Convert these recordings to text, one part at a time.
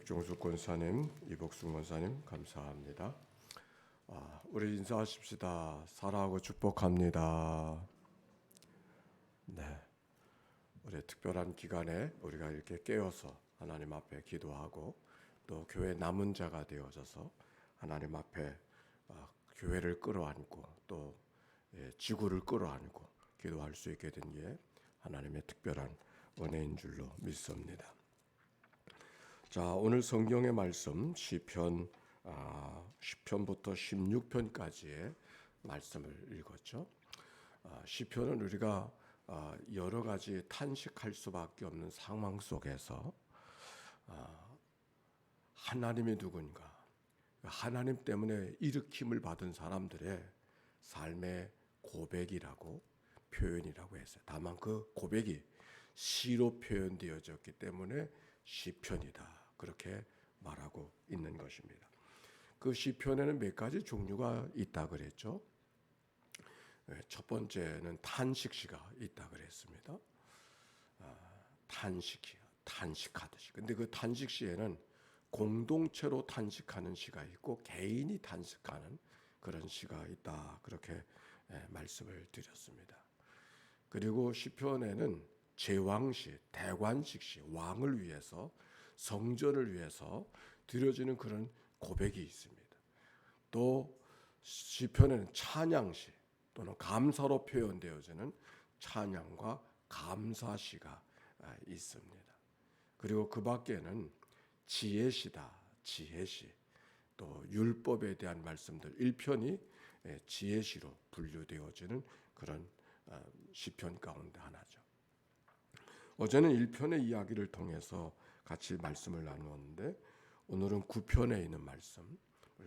백종숙 권사님, 이복순 권사님 감사합니다. 우리 인사하십시다. 사랑하고 축복합니다. 네, 우리 특별한 기간에 우리가 이렇게 깨어서 하나님 앞에 기도하고 또 교회 남은 자가 되어져서 하나님 앞에 교회를 끌어안고 또 지구를 끌어안고 기도할 수 있게 된 게 하나님의 특별한 은혜인 줄로 믿습니다. 자, 오늘 성경의 말씀 시편 10편부터 16편까지의 말씀을 읽었죠. 시편은 우리가 여러 가지 탄식할 수밖에 없는 상황 속에서 하나님이 누군가, 하나님 때문에 일으킴을 받은 사람들의 삶의 고백이라고 표현이라고 했어요. 다만 그 고백이 시로 표현되어졌기 때문에 시편이다, 그렇게 말하고 있는 것입니다. 그 시편에는 몇 가지 종류가 있다 그랬죠. 첫 번째는 탄식시가 있다 그랬습니다. 탄식하듯이. 근데 그 탄식시에는 공동체로 탄식하는 시가 있고 개인이 탄식하는 그런 시가 있다, 그렇게 말씀을 드렸습니다. 그리고 시편에는 제왕시, 대관식시, 왕을 위해서, 성전을 위해서 드려지는 그런 고백이 있습니다. 또 시편에는 찬양시 또는 감사로 표현되어지는 찬양과 감사시가 있습니다. 그리고 그 밖에는 지혜시다, 지혜시, 또 율법에 대한 말씀들 1편이 지혜시로 분류되어지는 그런 시편 가운데 하나죠. 어제는 1편의 이야기를 통해서 같이 말씀을 나누었는데 오늘은 9편에 있는 말씀을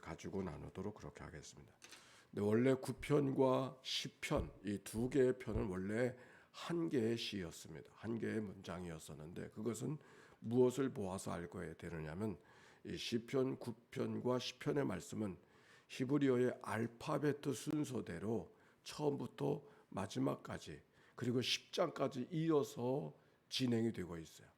가지고 나누도록 그렇게 하겠습니다. 근데 원래 9편과 10편 이 두 개의 편은 원래 한 개의 시였습니다. 한 개의 문장이었었는데 그것은 무엇을 보아서 알고 되느냐면 이 시편 9편과 10편의 말씀은 히브리어의 알파베트 순서대로 처음부터 마지막까지 그리고 10장까지 이어서 진행이 되고 있어요.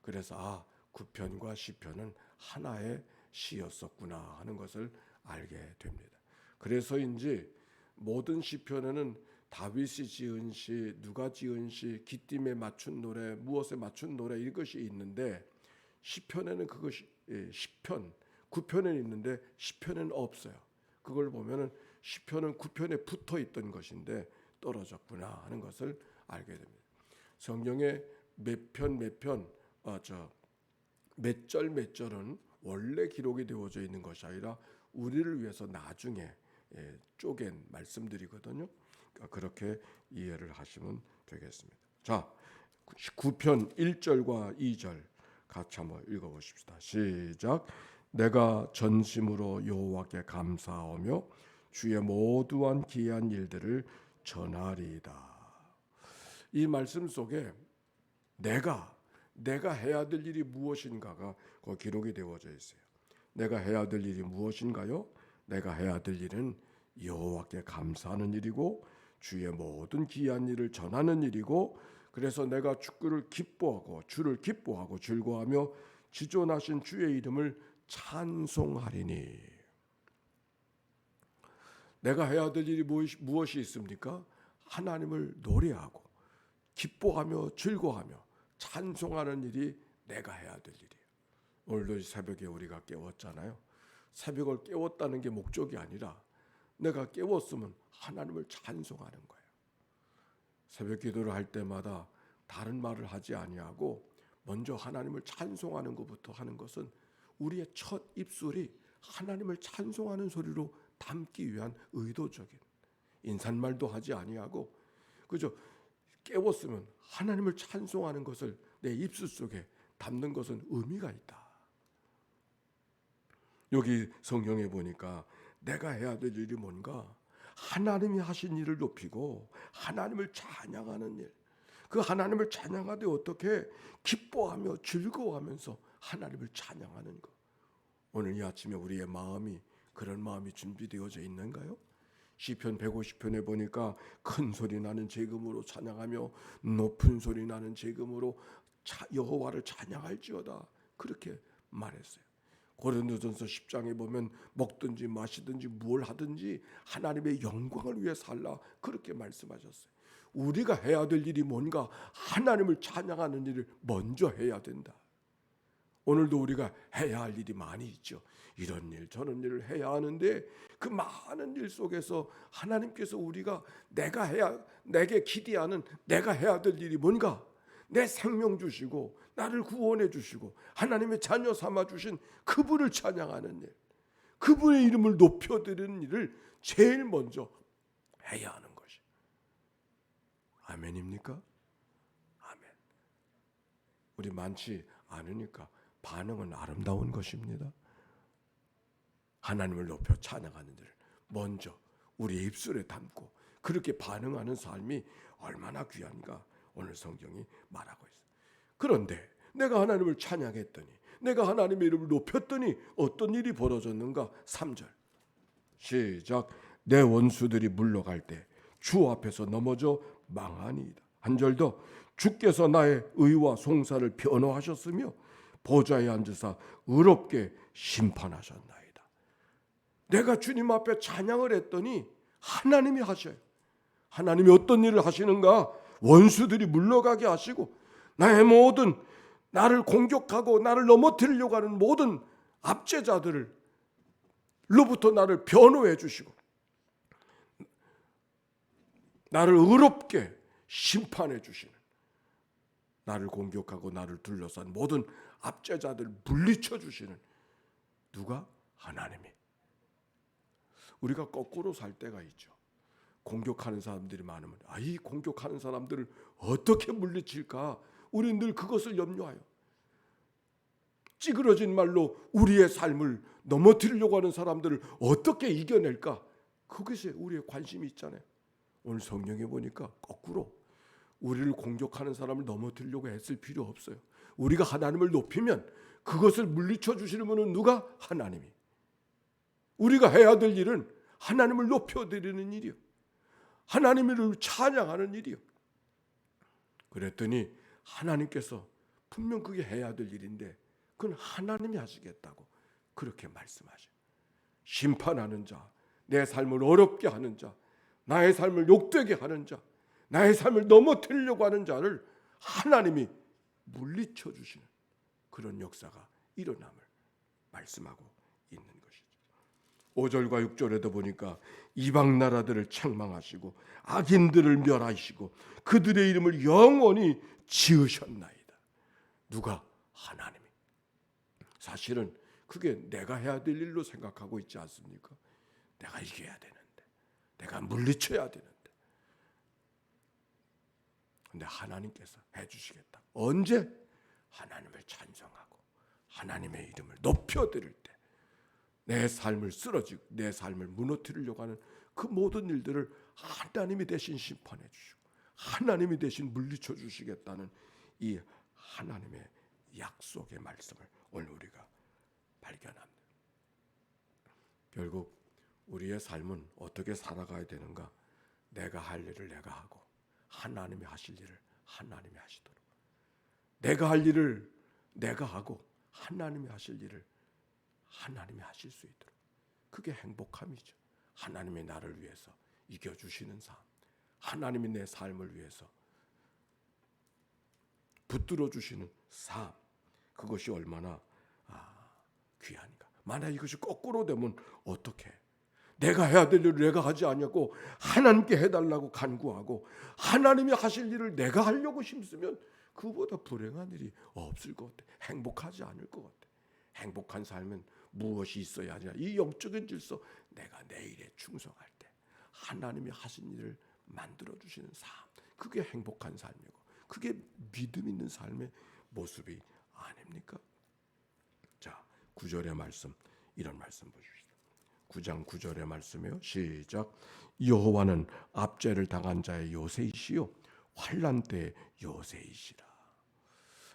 그래서 9편과 10편은 하나의 시였었구나 하는 것을 알게 됩니다. 그래서인지 모든 시편에는 다윗이 지은 시, 누가 지은 시, 기띔에 맞춘 노래, 무엇에 맞춘 노래 이것이 있는데 시편에는 그것이 10편, 9편에 있는데 10편에는 없어요. 그걸 보면은 시편은 9편에 붙어 있던 것인데 떨어졌구나 하는 것을 알게 됩니다. 성경에 몇 편, 몇 절은 원래 기록이 되어져 있는 것이 아니라 우리를 위해서 나중에 쪼갠 말씀들이거든요. 그러니까 그렇게 이해를 하시면 되겠습니다. 자, 9편 1절과 2절 같이 한번 읽어보십시다. 시작. 내가 전심으로 여호와께 감사하며 주의 모두한 기이한 일들을 전하리이다. 이 말씀 속에 내가 해야 될 일이 무엇인가가 기록이 되어져 있어요. 내가 해야 될 일이 무엇인가요? 내가 해야 될 일은 여호와께 감사하는 일이고 주의 모든 기이한 일을 전하는 일이고, 그래서 내가 주를 기뻐하고 즐거워하며 지존하신 주의 이름을 찬송하리니. 내가 해야 될 일이 무엇이 있습니까? 하나님을 노래하고 기뻐하며 즐거워하며 찬송하는 일이 내가 해야 될 일이에요. 오늘도 새벽에 우리가 깨웠잖아요. 새벽을 깨웠다는 게 목적이 아니라 내가 깨웠으면 하나님을 찬송하는 거예요. 새벽 기도를 할 때마다 다른 말을 하지 아니하고 먼저 하나님을 찬송하는 것부터 하는 것은 우리의 첫 입술이 하나님을 찬송하는 소리로 담기 위한 의도적인 인사말도 하지 아니하고 그저 깨웠으면 하나님을 찬송하는 것을 내 입술 속에 담는 것은 의미가 있다. 여기 성경에 보니까 내가 해야 될 일이 뭔가? 하나님이 하신 일을 높이고 하나님을 찬양하는 일. 그 하나님을 찬양하되 어떻게 기뻐하며 즐거워하면서 하나님을 찬양하는 것. 오늘 이 아침에 우리의 마음이 그런 마음이 준비되어져 있는가요? 시편 150편에 보니까 큰 소리 나는 제금으로 찬양하며 높은 소리 나는 제금으로 여호와를 찬양할지어다, 그렇게 말했어요. 고린도전서 10장에 보면 먹든지 마시든지 뭘 하든지 하나님의 영광을 위해 살라 그렇게 말씀하셨어요. 우리가 해야 될 일이 뭔가 하나님을 찬양하는 일을 먼저 해야 된다. 오늘도 우리가 해야 할 일이 많이 있죠. 이런 일 저런 일을 해야 하는데 그 많은 일 속에서 하나님께서 우리가 내게 기대하는 내가 해야 될 일이 뭔가 내 생명 주시고 나를 구원해 주시고 하나님의 자녀 삼아 주신 그분을 찬양하는 일, 그분의 이름을 높여드리는 일을 제일 먼저 해야 하는 것이 아멘입니까? 아멘. 우리 많지 않으니까 반응은 아름다운 것입니다. 하나님을 높여 찬양하는 일을 먼저 우리의 입술에 담고 그렇게 반응하는 삶이 얼마나 귀한가 오늘 성경이 말하고 있어요. 그런데 내가 하나님을 찬양했더니 내가 하나님의 이름을 높였더니 어떤 일이 벌어졌는가? 3절 시작. 내 원수들이 물러갈 때 주 앞에서 넘어져 망하니이다. 한 절 더. 주께서 나의 의와 송사를 변호하셨으며 보좌에 앉으사 의롭게 심판하셨나이다. 내가 주님 앞에 찬양을 했더니 하나님이 하셔요. 하나님이 어떤 일을 하시는가? 원수들이 물러가게 하시고 나의 모든 나를 공격하고 나를 넘어뜨리려고 하는 모든 압제자들로부터 나를 변호해 주시고 나를 의롭게 심판해 주시는, 나를 공격하고 나를 둘러싼 모든 압제자들 물리쳐 주시는 누가? 하나님이. 우리가 거꾸로 살 때가 있죠. 공격하는 사람들이 많으면 이 공격하는 사람들을 어떻게 물리칠까? 우리는 늘 그것을 염려하여 찌그러진 말로 우리의 삶을 넘어뜨리려고 하는 사람들을 어떻게 이겨낼까? 그것이 우리의 관심이 있잖아요. 오늘 성경에 보니까 거꾸로 우리를 공격하는 사람을 넘어뜨리려고 애쓸 필요 없어요. 우리가 하나님을 높이면 그것을 물리쳐 주시는 분은 누가? 하나님이. 우리가 해야 될 일은 하나님을 높여드리는 일이요, 하나님을 찬양하는 일이요. 그랬더니 하나님께서 분명 그게 해야 될 일인데 그건 하나님이 하시겠다고 그렇게 말씀하셔요. 심판하는 자, 내 삶을 어렵게 하는 자, 나의 삶을 욕되게 하는 자, 나의 삶을 넘어뜨리려고 하는 자를 하나님이 물리쳐 주시는 그런 역사가 일어남을 말씀하고 있는 것이죠. 5절과 6절에도 보니까 이방 나라들을 책망하시고 악인들을 멸하시고 그들의 이름을 영원히 지으셨나이다. 누가? 하나님이. 사실은 그게 내가 해야 될 일로 생각하고 있지 않습니까? 내가 이겨야 되는데, 내가 물리쳐야 되는데. 근데 하나님께서 해주시겠다. 언제? 하나님을 찬송하고 하나님의 이름을 높여드릴 때, 내 삶을 쓰러지고 내 삶을 무너뜨리려고 하는 그 모든 일들을 하나님이 대신 심판해 주시고 하나님이 대신 물리쳐 주시겠다는 이 하나님의 약속의 말씀을 오늘 우리가 발견합니다. 결국 우리의 삶은 어떻게 살아가야 되는가? 내가 할 일을 내가 하고 하나님이 하실 일을 하나님이 하시도록, 내가 할 일을 내가 하고 하나님이 하실 일을 하나님이 하실 수 있도록, 그게 행복함이죠. 하나님이 나를 위해서 이겨주시는 삶, 하나님이 내 삶을 위해서 붙들어 주시는 삶, 그것이 얼마나 귀한가. 만약 이것이 거꾸로 되면 어떻게? 내가 해야 될 일을 내가 하지 않냐고 하나님께 해달라고 간구하고 하나님이 하실 일을 내가 하려고 힘쓰면 그보다 불행한 일이 없을 것 같아. 행복하지 않을 것 같아. 행복한 삶은 무엇이 있어야 하냐? 이 영적인 질서, 내가 내 일에 충성할 때 하나님이 하신 일을 만들어 주시는 삶, 그게 행복한 삶이고 그게 믿음 있는 삶의 모습이 아닙니까? 자, 9절의 말씀, 이런 말씀 보십시오. 9장 9절의 말씀이요. 시작. 여호와는 압제를 당한 자의 요새이시요 환난 때의 요새이시라.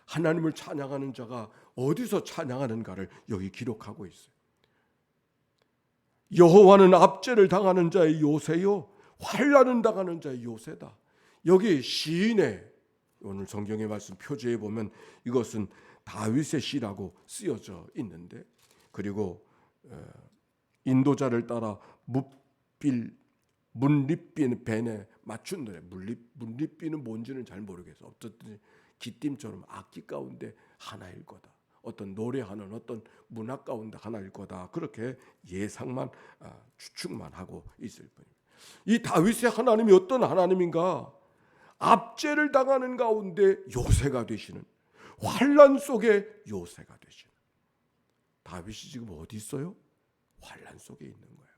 하나님을 찬양하는 자가 어디서 찬양하는가를 여기 기록하고 있어요. 여호와는 압제를 당하는 자의 요새요 환난을 당하는 자의 요새다. 여기 시인의 오늘 성경의 말씀 표제에 보면 이것은 다윗의 시라고 쓰여져 있는데, 그리고 인도자를 따라 문립빈 벤에 맞춘 노래. 문립빈은 뭔지는 잘 모르겠어. 어쨌든 기띔처럼 악기 가운데 하나일 거다. 어떤 노래하는 어떤 문학 가운데 하나일 거다. 그렇게 예상만 추측만 하고 있을 뿐입니다. 이 다윗의 하나님이 어떤 하나님인가? 압제를 당하는 가운데 요새가 되시는, 환난 속에 요새가 되시는. 다윗이 지금 어디 있어요? 환난 속에 있는 거예요.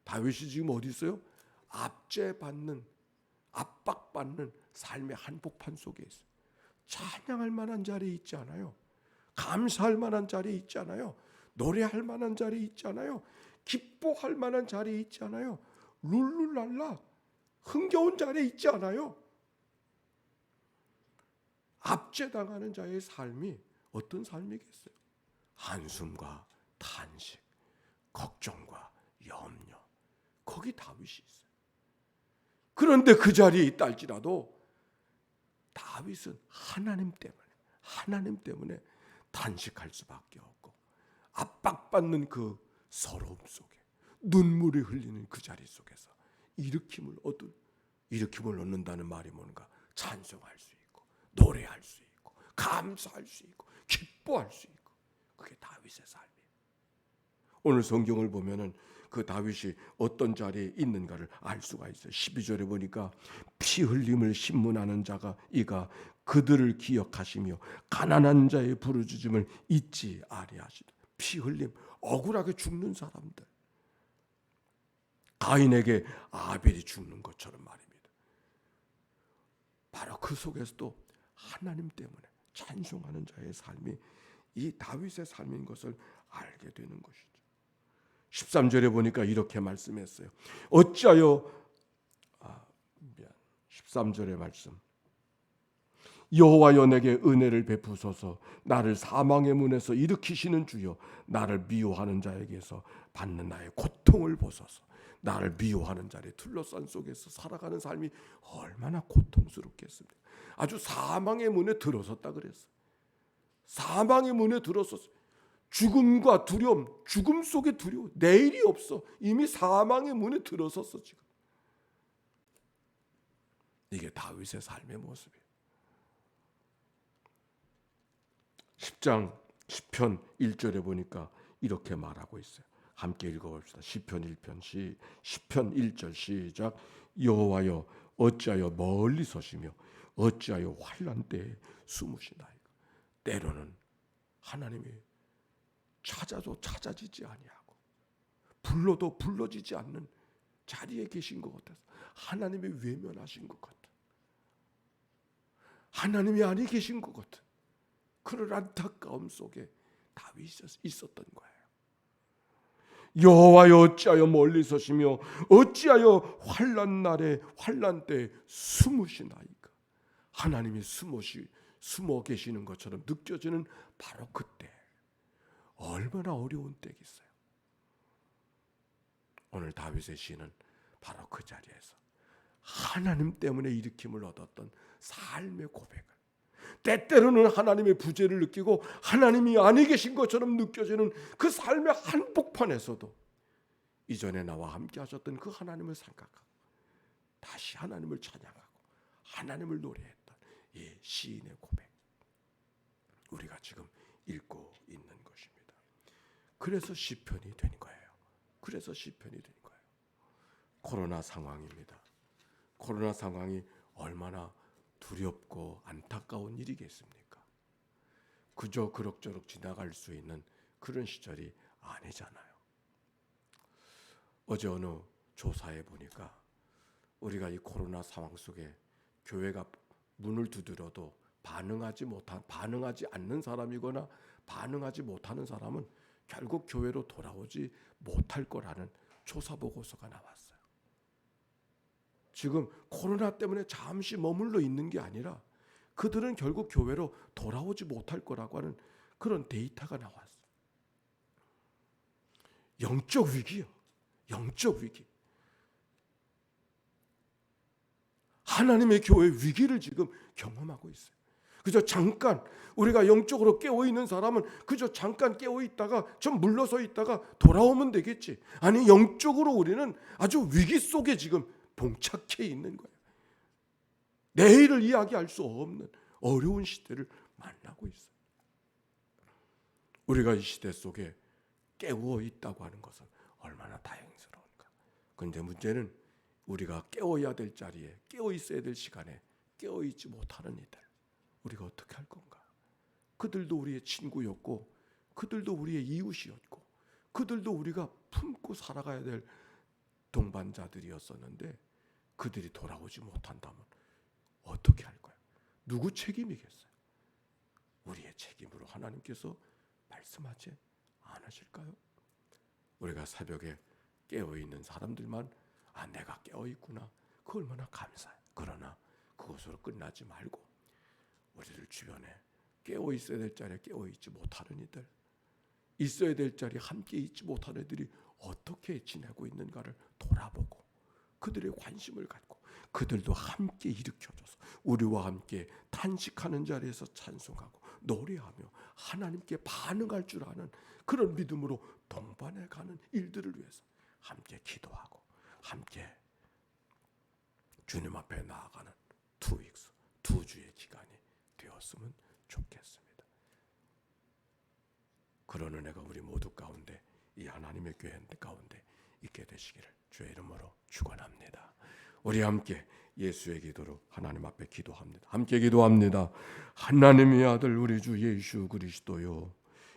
다윗이 지금 어디 있어요? 압제받는, 압박받는 삶의 한복판 속에 있어요. 찬양할 만한 자리에 있지 않아요. 감사할 만한 자리에 있지 않아요. 노래할 만한 자리에 있지 않아요. 기뻐할 만한 자리에 있지 않아요. 룰루랄라 흥겨운 자리에 있지 않아요. 압제당하는 자의 삶이 어떤 삶이겠어요? 한숨과 탄식, 걱정과 염려. 거기 다윗이 있어요. 그런데 그 자리에 있다 할지라도 다윗은 하나님 때문에 탄식할 수밖에 없고, 압박받는 그 서러움 속에 눈물이 흘리는 그 자리 속에서 일으킴을 얻는다는 말이 뭔가? 찬송할 수 있고, 노래할 수 있고, 감사할 수 있고, 기뻐할 수 있고. 그게 다윗의 삶이에요. 오늘 성경을 보면은 그 다윗이 어떤 자리에 있는가를 알 수가 있어요. 12절에 보니까 피 흘림을 신문하는 자가 이가 그들을 기억하시며 가난한 자의 부르짖음을 잊지 아니하시다. 피 흘림, 억울하게 죽는 사람들. 가인에게 아벨이 죽는 것처럼 말입니다. 바로 그 속에서도 하나님 때문에 찬송하는 자의 삶이 이 다윗의 삶인 것을 알게 되는 것이죠. 13절에 보니까 이렇게 말씀했어요. 어찌하여 13절의 말씀. 여호와여 내게 은혜를 베푸소서. 나를 사망의 문에서 일으키시는 주여, 나를 미워하는 자에게서 받는 나의 고통을 보소서. 나를 미워하는 자를 둘러싼 속에서 살아가는 삶이 얼마나 고통스럽겠습니까? 아주 사망의 문에 들어섰다 그랬어요. 사망의 문에 들어섰어요. 죽음과 두려움, 죽음 속에 두려움, 내일이 없어. 이미 사망의 문에 들어섰어 지금. 이게 다윗의 삶의 모습이에요. 10장 10편 1절에 보니까 이렇게 말하고 있어요. 함께 읽어봅시다. 시편 1절 시작. 여호와여 어찌하여 멀리 서시며 어찌하여 환난 때에 숨으시나이까. 때로는 하나님이 찾아도 찾아지지 아니하고 불러도 불러지지 않는 자리에 계신 것 같아서 하나님이 외면하신 것 같아. 하나님이 아니 계신 것 같아. 그런 안타까움 속에 다윗이 있었던 거예요. 여호와여 어찌하여 멀리 서시며 어찌하여 환난 때에 숨으시나이까. 하나님이 숨어 계시는 것처럼 느껴지는 바로 그때. 얼마나 어려운 때겠어요. 오늘 다윗의 시는 바로 그 자리에서 하나님 때문에 일으킴을 얻었던 삶의 고백을, 때때로는 하나님의 부재를 느끼고 하나님이 아니 계신 것처럼 느껴지는 그 삶의 한복판에서도 이전에 나와 함께 하셨던 그 하나님을 생각하고 다시 하나님을 찬양하고 하나님을 노래했던 이 시인의 고백, 우리가 지금 읽고 있는 것입니다. 그래서 시편이 된 거예요. 코로나 상황입니다. 코로나 상황이 얼마나 두렵고 안타까운 일이겠습니까? 그저 그럭저럭 지나갈 수 있는 그런 시절이 아니잖아요. 어제 어느 조사에 보니까 우리가 이 코로나 상황 속에 교회가 문을 두드려도 반응하지 않는 사람이거나 반응하지 못하는 사람은 결국 교회로 돌아오지 못할 거라는 조사 보고서가 나왔어요. 지금 코로나 때문에 잠시 머물러 있는 게 아니라 그들은 결국 교회로 돌아오지 못할 거라고 하는 그런 데이터가 나왔어요. 영적 위기요. 영적 위기. 하나님의 교회의 위기를 지금 경험하고 있어요. 그저 잠깐 우리가 영적으로 깨어있는 사람은 그저 잠깐 깨어있다가 좀 물러서 있다가 돌아오면 되겠지. 아니, 영적으로 우리는 아주 위기 속에 지금 봉착해 있는 거예요. 내일을 이야기할 수 없는 어려운 시대를 만나고 있어요. 우리가 이 시대 속에 깨어 있다고 하는 것은 얼마나 다행스러운가. 그런데 문제는 우리가 깨어야 될 자리에, 깨어 있어야 될 시간에 깨어 있지 못하는 이들, 우리가 어떻게 할 건가? 그들도 우리의 친구였고, 그들도 우리의 이웃이었고, 그들도 우리가 품고 살아가야 될 동반자들이었었는데 그들이 돌아오지 못한다면 어떻게 할 거야? 누구 책임이겠어요? 우리의 책임으로 하나님께서 말씀하지 않으실까요? 우리가 새벽에 깨어있는 사람들만 내가 깨어있구나, 그 얼마나 감사해. 그러나 그것으로 끝나지 말고 우리들 주변에 깨어있어야 될 자리에 깨어있지 못하는 이들, 있어야 될 자리에 함께 있지 못하는 이들이 어떻게 지내고 있는가를 돌아보고 그들의 관심을 갖고 그들도 함께 일으켜줘서 우리와 함께 탄식하는 자리에서 찬송하고 노래하며 하나님께 반응할 줄 아는 그런 믿음으로 동반해가는 일들을 위해서 함께 기도하고 함께 주님 앞에 나아가는 2weeks, 2주의 기간이 되었으면 좋겠습니다. 그런 은혜가 우리 모두 가운데, 이 하나님의 교회 가운데 있게 되시기를 주의 이름으로 축원합니다. 우리 함께 예수의 기도로 하나님 앞에 기도합니다. 함께 기도합니다. 하나님의 아들 우리 주 예수 그리스도요,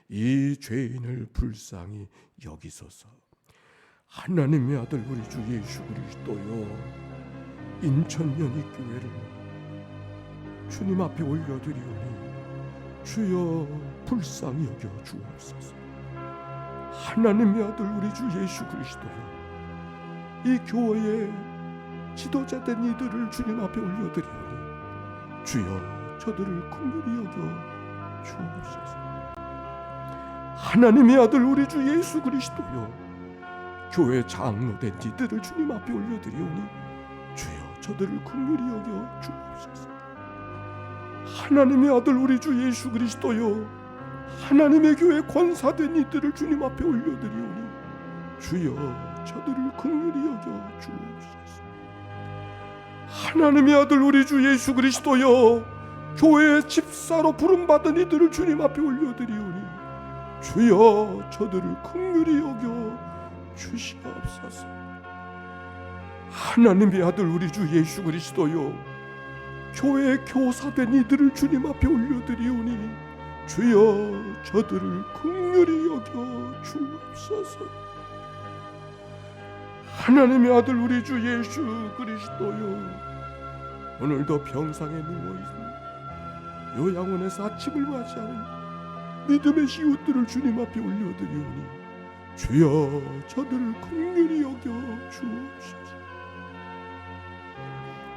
이 죄인을 불쌍히 여기소서. 하나님의 아들 우리 주 예수 그리스도요, 인천연희교회를 주님 앞에 올려드리오니 주여 불쌍히 여겨 주옵소서. 하나님의 아들 우리 주 예수 그리스도요, 이 교회의 지도자된 이들을 주님 앞에 올려드리오니 주여 저들을 긍휼히 여겨 주옵소서. 하나님의 아들 우리 주 예수 그리스도요, 교회 장로된 이들을 주님 앞에 올려드리오니 주여 저들을 긍휼히 여겨 주옵소서. 하나님의 아들 우리 주 예수 그리스도요, 하나님의 교회 권사된 이들을 주님 앞에 올려드리오니 주여 저들을 긍휼히 여겨 주옵소서. 하나님의 아들 우리 주 예수 그리스도요, 교회의 집사로 부름받은 이들을 주님 앞에 올려드리오니 주여 저들을 긍휼히 여겨 주시옵소서. 하나님의 아들 우리 주 예수 그리스도요, 교회의 교사된 이들을 주님 앞에 올려드리오니 주여 저들을 긍휼히 여겨 주옵소서. 하나님의 아들 우리 주 예수 그리스도요, 오늘도 병상에 누워있는 요양원에서 아침을 맞이하는 믿음의 시웃들을 주님 앞에 올려드리오니 주여 저들을 긍휼히 여겨 주옵소서.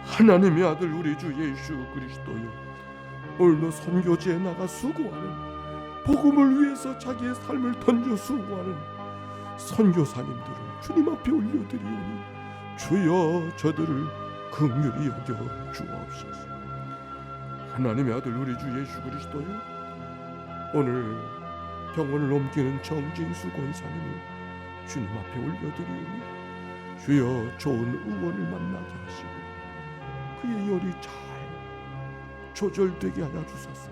하나님의 아들 우리 주 예수 그리스도요, 오늘도 선교지에 나가 수고하는, 복음을 위해서 자기의 삶을 던져 수고하는 선교사님들을 주님 앞에 올려드리오니 주여 저들을 긍휼히 여겨 주옵소서. 하나님의 아들 우리 주 예수 그리스도요, 오늘 병원을 옮기는 정진수 권사님을 주님 앞에 올려드리오니 주여 좋은 의원을 만나게 하시고 그의 열이 잘 조절되게 하여 주소서.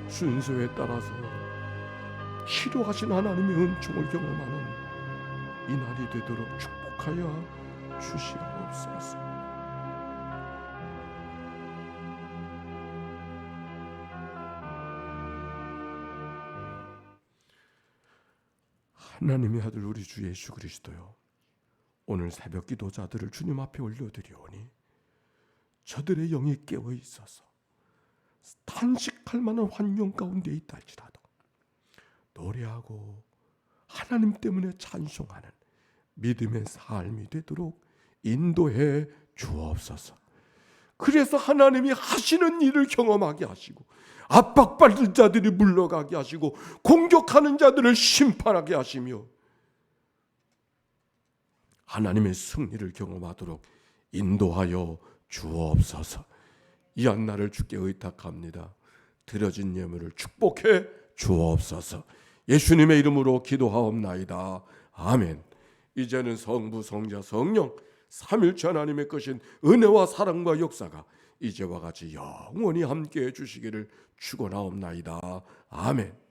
순서에 따라서 치료하신 하나님의 은총을 경험하는 이 날이 되도록 축복하여 주시옵소서. 하나님의 아들 우리 주 예수 그리스도요, 오늘 새벽 기도자들을 주님 앞에 올려드리오니 저들의 영이 깨어 있어서 탄식할 만한 환경 가운데 있다 할지라도 노래하고 하나님 때문에 찬송하는 믿음의 삶이 되도록 인도해 주옵소서. 그래서 하나님이 하시는 일을 경험하게 하시고 압박받는 자들이 물러가게 하시고 공격하는 자들을 심판하게 하시며 하나님의 승리를 경험하도록 인도하여 주옵소서. 이 한날을 주께 의탁합니다. 드려진 예물을 축복해 주옵소서. 예수님의 이름으로 기도하옵나이다. 아멘. 이제는 성부, 성자, 성령 삼일체 하나님의 것인 은혜와 사랑과 역사가 이제와 같이 영원히 함께해 주시기를 축원하옵나이다. 아멘.